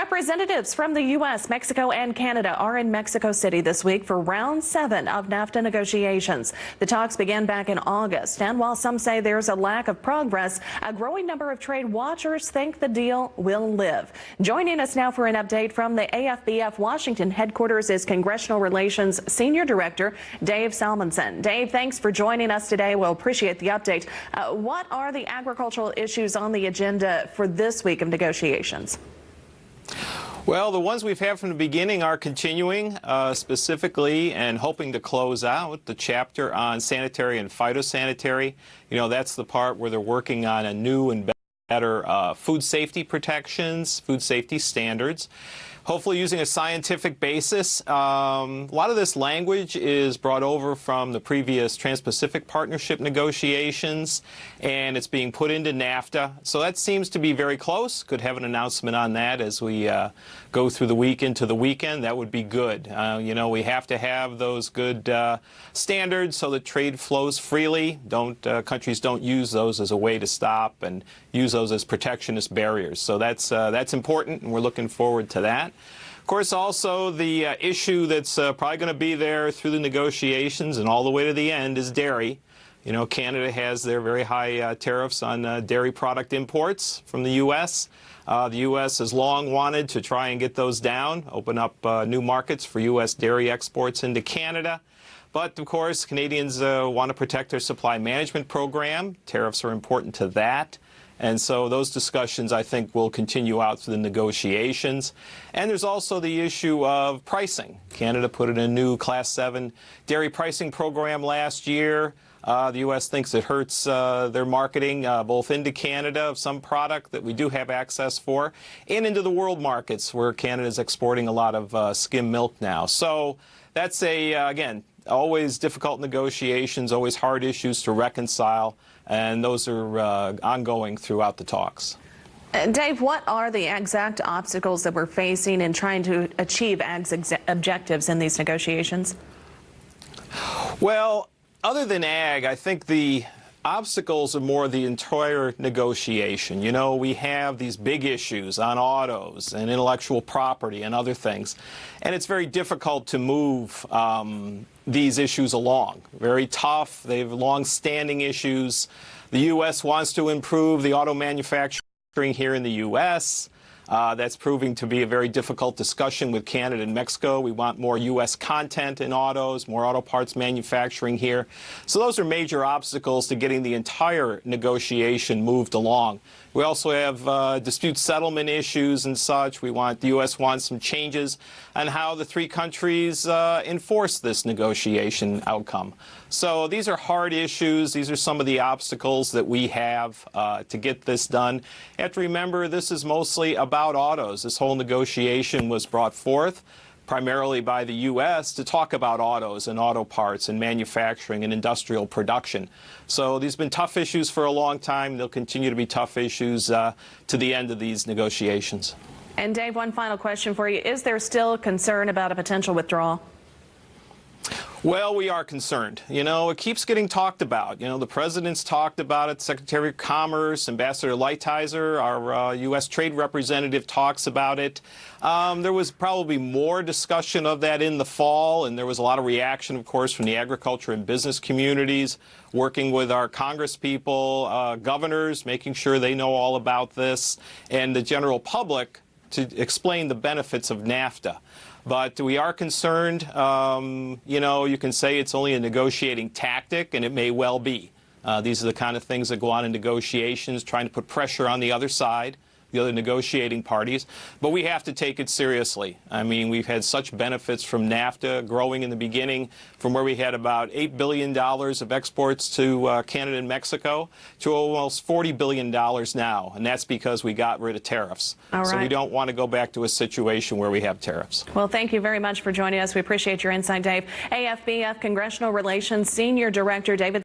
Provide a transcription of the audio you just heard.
Representatives from the U.S., Mexico, and Canada are in Mexico City this week for round 7 of NAFTA negotiations. The talks began back in August, and while some say there's a lack of progress, a growing number of trade watchers think the deal will live. Joining us now for an update from the AFBF Washington headquarters is Congressional Relations Senior Director Dave Salmonsen. Dave, thanks for joining us today. We'll appreciate the update. What are the agricultural issues on the agenda for this week of negotiations? Well, the ones we've had from the beginning are continuing, specifically and hoping to close out the chapter on sanitary and phytosanitary. You know, that's the part where they're working on a new and better food safety protections, food safety standards. Hopefully using a scientific basis. A lot of this language is brought over from the previous Trans-Pacific Partnership negotiations, and it's being put into NAFTA. So that seems to be very close. Could have an announcement on that as we go through the week into the weekend. That would be good. You know, we have to have those good standards so that trade flows freely. Countries don't use those as a way to stop and use those as protectionist barriers. So that's important, and we're looking forward to that. Of course, also the issue that's probably going to be there through the negotiations and all the way to the end is dairy. You know, Canada has their very high tariffs on dairy product imports from the U.S. The U.S. has long wanted to try and get those down, open up new markets for U.S. dairy exports into Canada. But, of course, Canadians want to protect their supply management program. Tariffs are important to that. And so those discussions, I think, will continue out through the negotiations. And there's also the issue of pricing. Canada put in a new Class 7 dairy pricing program last year. The U.S. thinks it hurts their marketing both into Canada of some product that we do have access for and into the world markets where Canada is exporting a lot of skim milk now. So that's again, always difficult negotiations, always hard issues to reconcile. And those are ongoing throughout the talks. Dave, what are the exact obstacles that we're facing in trying to achieve AG's objectives in these negotiations? Well, other than AG, I think the obstacles are more the entire negotiation. You know, we have these big issues on autos and intellectual property and other things, and it's very difficult to move these issues along. Very tough. They have long-standing issues. The U.S. wants to improve the auto manufacturing here in the U.S. That's proving to be a very difficult discussion with Canada and Mexico. We want more U.S. content in autos, more auto parts manufacturing here. So those are major obstacles to getting the entire negotiation moved along. We also have dispute settlement issues and such. The U.S. wants some changes on how the three countries enforce this negotiation outcome. So these are hard issues. These are some of the obstacles that we have to get this done. You have to remember, this is mostly about autos. This whole negotiation was brought forth primarily by the U.S. to talk about autos and auto parts and manufacturing and industrial production. So these have been tough issues for a long time. They'll continue to be tough issues to the end of these negotiations. And Dave, one final question for you. Is there still concern about a potential withdrawal? Well, we are concerned. You know, it keeps getting talked about. You know, the president's talked about it. Secretary of Commerce, Ambassador Lighthizer, our U.S. trade representative, talks about it. There was probably more discussion of that in the fall, and there was a lot of reaction, of course, from the agriculture and business communities, working with our Congress people, governors, making sure they know all about this, and the general public to explain the benefits of NAFTA. But we are concerned. You know, you can say it's only a negotiating tactic, and it may well be. These are the kind of things that go on in negotiations, trying to put pressure on the other side, the other negotiating parties. But we have to take it seriously. I mean, we've had such benefits from NAFTA growing in the beginning from where we had about $8 billion of exports to Canada and Mexico to almost $40 billion now. And that's because we got rid of tariffs. All right. So we don't want to go back to a situation where we have tariffs. Well, thank you very much for joining us. We appreciate your insight, Dave. AFBF Congressional Relations Senior Director David